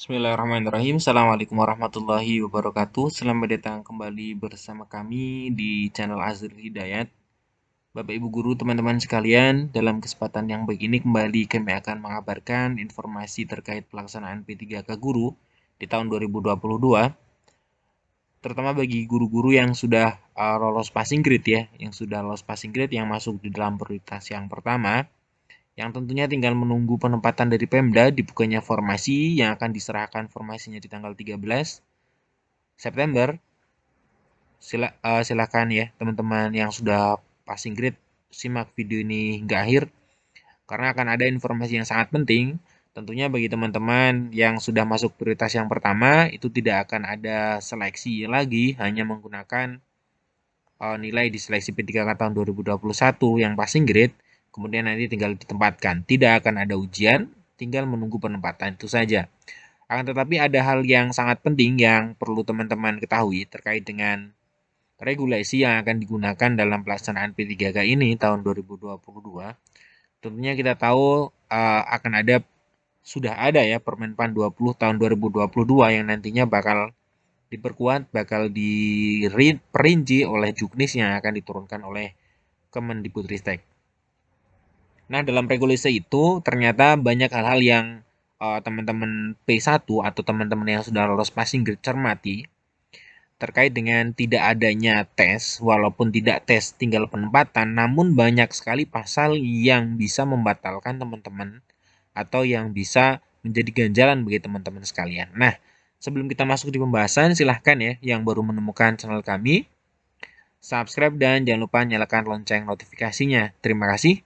Bismillahirrahmanirrahim. Assalamualaikum warahmatullahi wabarakatuh. Selamat datang kembali bersama kami di channel Azri Hidayat. Bapak Ibu Guru, teman-teman sekalian, dalam kesempatan yang baik ini kembali kami akan mengabarkan informasi terkait pelaksanaan P3K Guru di tahun 2022, terutama bagi guru-guru yang sudah lolos passing grade ya, yang sudah lolos passing grade yang masuk di dalam prioritas yang pertama, yang tentunya tinggal menunggu penempatan dari Pemda dibukanya formasi yang akan diserahkan formasinya di tanggal 13 September. Silakan ya teman-teman yang sudah passing grade simak video ini hingga akhir karena akan ada informasi yang sangat penting. Tentunya bagi teman-teman yang sudah masuk prioritas yang pertama itu tidak akan ada seleksi lagi, hanya menggunakan nilai di seleksi P3K tahun 2021 yang passing grade, kemudian nanti tinggal ditempatkan. Tidak akan ada ujian, tinggal menunggu penempatan itu saja. Akan tetapi ada hal yang sangat penting yang perlu teman-teman ketahui terkait dengan regulasi yang akan digunakan dalam pelaksanaan P3K ini tahun 2022. Tentunya kita tahu akan ada sudah ada ya Permenpan 20 tahun 2022 yang nantinya bakal diperkuat, bakal diperinci oleh Juknis yang akan diturunkan oleh Kemendikbudristek. Nah, dalam regulasi itu ternyata banyak hal-hal yang teman-teman P1 atau teman-teman yang sudah lolos passing grade cermati terkait dengan tidak adanya tes, walaupun tidak tes tinggal penempatan, namun banyak sekali pasal yang bisa membatalkan teman-teman atau yang bisa menjadi ganjalan bagi teman-teman sekalian. Nah, sebelum kita masuk di pembahasan, silahkan ya yang baru menemukan channel kami, subscribe dan jangan lupa nyalakan lonceng notifikasinya. Terima kasih.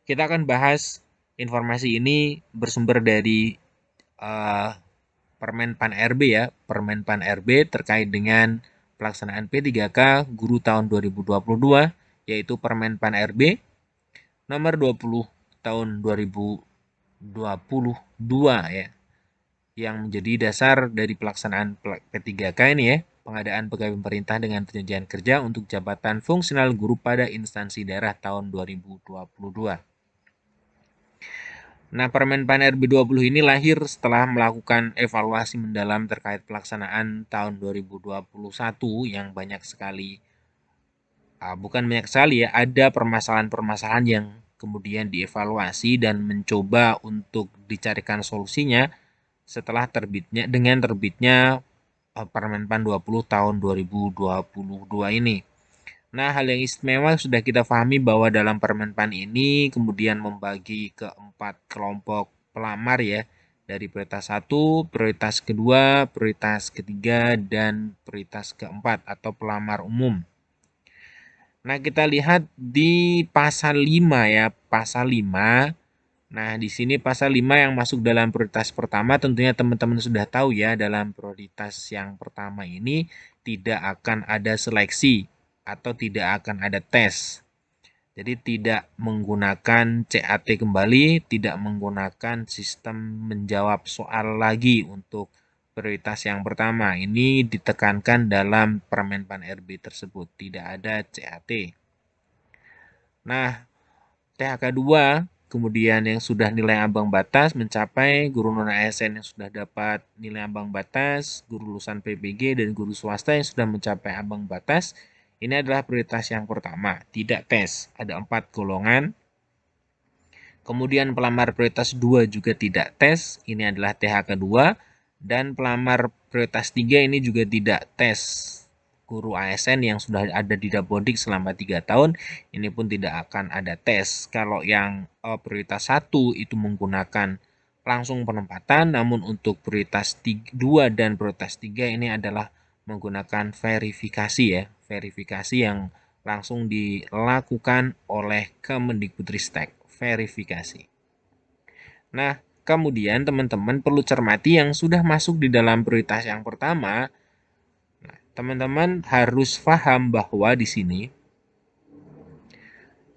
Kita akan bahas informasi ini bersumber dari uh, Permenpan RB ya, Permenpan RB terkait dengan pelaksanaan P3K Guru tahun 2022, yaitu Permenpan RB nomor 20 tahun 2022 ya, yang menjadi dasar dari pelaksanaan P3K ini ya, pengadaan pegawai pemerintah dengan perjanjian kerja untuk jabatan fungsional guru pada instansi daerah tahun 2022. Nah, Permenpan RB 20 ini lahir setelah melakukan evaluasi mendalam terkait pelaksanaan tahun 2021 yang banyak sekali, bukan banyak sekali ya, ada permasalahan-permasalahan yang kemudian dievaluasi dan mencoba untuk dicarikan solusinya setelah terbitnya Permenpan 20 tahun 2022 ini. Nah, hal yang istimewa sudah kita pahami bahwa dalam Permenpan ini kemudian membagi ke 4 kelompok pelamar ya, dari prioritas 1, prioritas kedua, prioritas ketiga, dan prioritas keempat atau pelamar umum. Nah, kita lihat di pasal 5 ya, pasal 5. Nah, di sini pasal 5 yang masuk dalam prioritas pertama tentunya teman-teman sudah tahu ya, dalam prioritas yang pertama ini tidak akan ada seleksi atau tidak akan ada tes. Jadi tidak menggunakan CAT kembali, tidak menggunakan sistem menjawab soal lagi untuk prioritas yang pertama. Ini ditekankan dalam Permenpan RB tersebut, tidak ada CAT. Nah, THK 2 kemudian yang sudah nilai ambang batas mencapai guru non ASN yang sudah dapat nilai ambang batas, guru lulusan PPG dan guru swasta yang sudah mencapai ambang batas. Ini adalah prioritas yang pertama, tidak tes. Ada 4 golongan. Kemudian pelamar prioritas 2 juga tidak tes, ini adalah THK 2. Dan pelamar prioritas 3 ini juga tidak tes. Guru ASN yang sudah ada di Dapodik selama 3 tahun, ini pun tidak akan ada tes. Kalau yang prioritas 1 itu menggunakan langsung penempatan, namun untuk prioritas 2 dan prioritas 3 ini adalah menggunakan verifikasi ya, verifikasi yang langsung dilakukan oleh Kemendikbudristek, verifikasi. Nah, kemudian teman-teman perlu cermati yang sudah masuk di dalam prioritas yang pertama. Nah, teman-teman harus paham bahwa di sini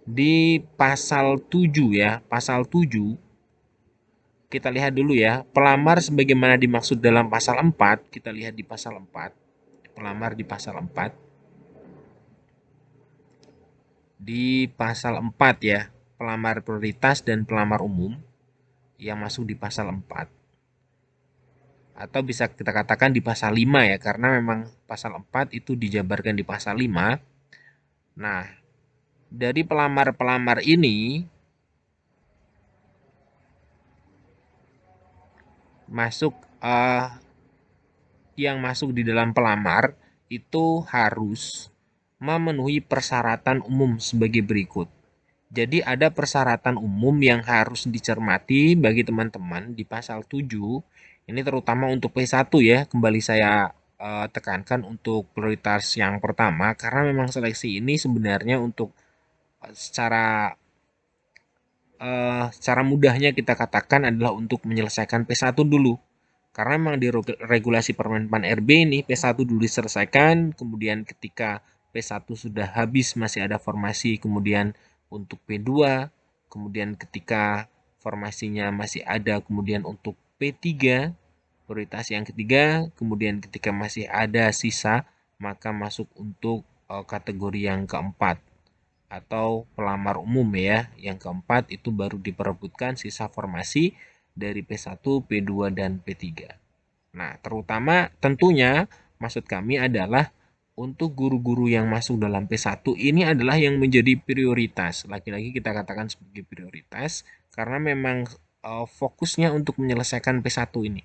di pasal 7 ya, pasal 7 kita lihat dulu ya, pelamar sebagaimana dimaksud dalam pasal 4, kita lihat di pasal 4. Pelamar di pasal 4. Di pasal 4 ya, pelamar prioritas dan pelamar umum yang masuk di pasal 4. atau bisa kita katakan di pasal 5 ya, karena memang pasal 4 itu dijabarkan di pasal 5. Nah, dari pelamar-pelamar ini masuk yang masuk di dalam pelamar itu harus memenuhi persyaratan umum sebagai berikut. Jadi ada persyaratan umum yang harus dicermati bagi teman-teman di pasal 7. Ini terutama untuk P1 ya. Kembali saya tekankan untuk prioritas yang pertama karena memang seleksi ini sebenarnya untuk secara mudahnya kita katakan adalah untuk menyelesaikan P1 dulu. Karena memang di regulasi Permenpan RB ini P1 dulu diselesaikan, kemudian ketika P1 sudah habis masih ada formasi, kemudian untuk P2, kemudian ketika formasinya masih ada, kemudian untuk P3, prioritas yang ketiga, kemudian ketika masih ada sisa, maka masuk untuk kategori yang keempat atau pelamar umum ya. Yang keempat itu baru diperebutkan sisa formasi dari P1, P2, dan P3. Nah, terutama tentunya maksud kami adalah untuk guru-guru yang masuk dalam P1 ini adalah yang menjadi prioritas. Lagi-lagi kita katakan sebagai prioritas karena memang fokusnya untuk menyelesaikan P1 ini.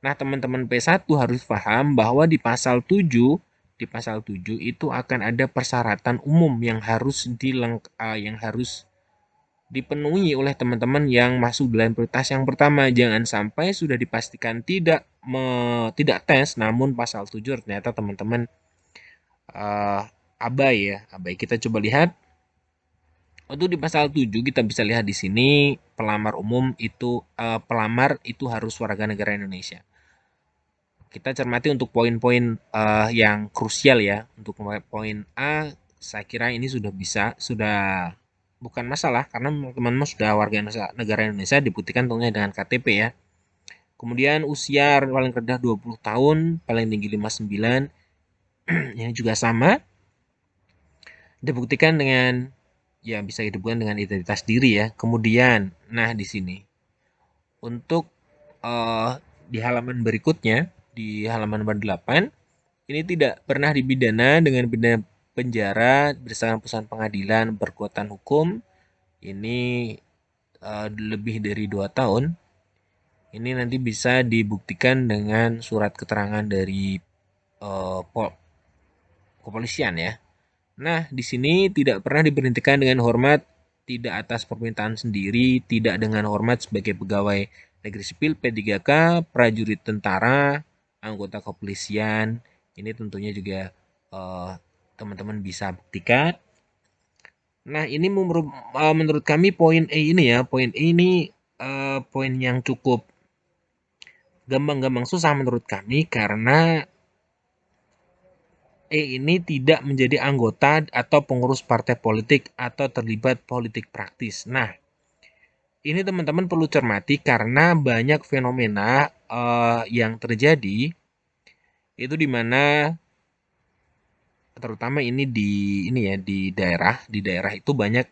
Nah, teman-teman P1 harus paham bahwa di pasal 7 itu akan ada persyaratan umum yang harus dipenuhi oleh teman-teman yang masuk dalam prioritas yang pertama. Jangan sampai sudah dipastikan tidak tes, namun pasal 7 ternyata teman-teman abai ya. Abai. Kita coba lihat. Untuk di pasal 7 kita bisa lihat di sini pelamar itu harus warga negara Indonesia. Kita cermati untuk poin-poin yang krusial ya. Untuk poin A, saya kira ini sudah bukan masalah karena teman-teman sudah warga negara Indonesia dibuktikan tentunya dengan KTP ya. Kemudian usia paling rendah 20 tahun, paling tinggi 59. Ini juga sama. Dibuktikan dengan ya bisa dibuktikan dengan identitas diri ya. Kemudian, nah di sini untuk di halaman berikutnya di halaman 8 ini tidak pernah dipidana dengan pidana penjara berdasarkan putusan pengadilan berkekuatan hukum ini lebih dari 2 tahun. Ini nanti bisa dibuktikan dengan surat keterangan dari kepolisian ya. Nah, di sini tidak pernah diberhentikan dengan hormat, tidak atas permintaan sendiri, tidak dengan hormat sebagai pegawai negeri sipil, P3K, prajurit tentara, anggota kepolisian. Ini tentunya juga teman-teman bisa buktikan. Nah, ini menurut kami poin E ini ya, poin E ini poin yang cukup gampang-gampang susah menurut kami karena ini tidak menjadi anggota atau pengurus partai politik atau terlibat politik praktis. Nah, ini teman-teman perlu cermati karena banyak fenomena yang terjadi itu di mana terutama di daerah itu banyak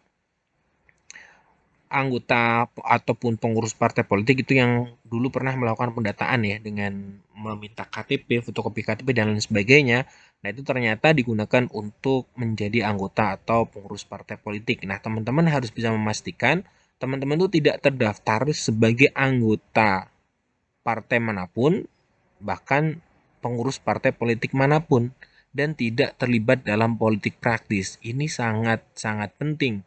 anggota ataupun pengurus partai politik itu yang dulu pernah melakukan pendataan ya dengan meminta KTP, fotokopi KTP dan lain sebagainya. Nah, itu ternyata digunakan untuk menjadi anggota atau pengurus partai politik. Nah, teman-teman harus bisa memastikan teman-teman itu tidak terdaftar sebagai anggota partai manapun, bahkan pengurus partai politik manapun dan tidak terlibat dalam politik praktis. Ini sangat-sangat penting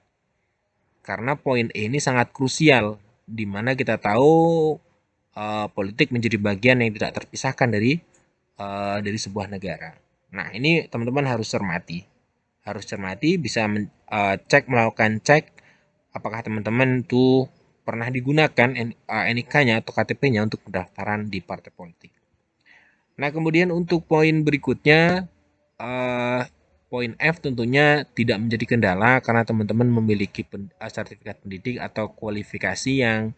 karena poin E ini sangat krusial, di mana kita tahu politik menjadi bagian yang tidak terpisahkan dari sebuah negara. Nah, ini teman-teman harus cermati, bisa melakukan cek apakah teman-teman itu pernah digunakan NIK-nya atau KTP-nya untuk pendaftaran di partai politik. Nah, kemudian untuk poin berikutnya poin F tentunya tidak menjadi kendala karena teman-teman memiliki sertifikat pendidik atau kualifikasi yang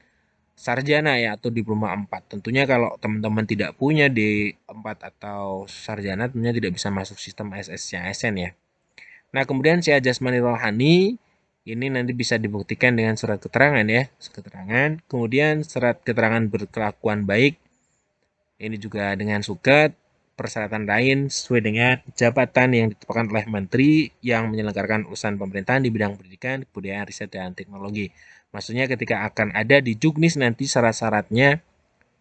sarjana ya atau diploma 4. Tentunya kalau teman-teman tidak punya D4 atau sarjana tentunya tidak bisa masuk sistem SSCSN ya. Nah, kemudian syahadat jasmani rohani ini nanti bisa dibuktikan dengan surat keterangan ya, kemudian surat keterangan berkelakuan baik Ini juga dengan suket, persyaratan lain sesuai dengan jabatan yang ditetapkan oleh menteri yang menyelenggarakan urusan pemerintahan di bidang pendidikan, kebudayaan, riset, dan teknologi. Maksudnya ketika akan ada di Juknis nanti syarat-syaratnya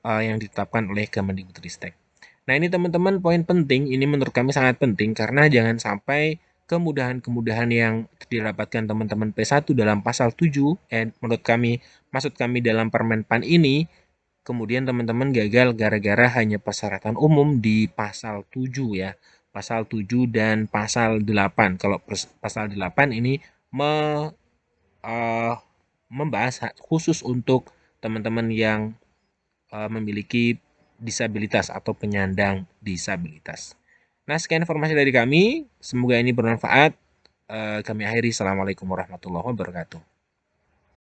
yang ditetapkan oleh Kemendikbudristek. Nah ini teman-teman poin penting, ini menurut kami sangat penting karena jangan sampai kemudahan-kemudahan yang didapatkan teman-teman P1 dalam pasal 7, menurut kami, maksud kami dalam Permenpan ini, kemudian teman-teman gagal gara-gara hanya persyaratan umum di pasal 7 ya. Pasal 7 dan pasal 8. Kalau pasal 8 ini me, uh, membahas khusus untuk teman-teman yang memiliki disabilitas atau penyandang disabilitas. Nah, sekian informasi dari kami. Semoga ini bermanfaat. Kami akhiri. Assalamualaikum warahmatullahi wabarakatuh.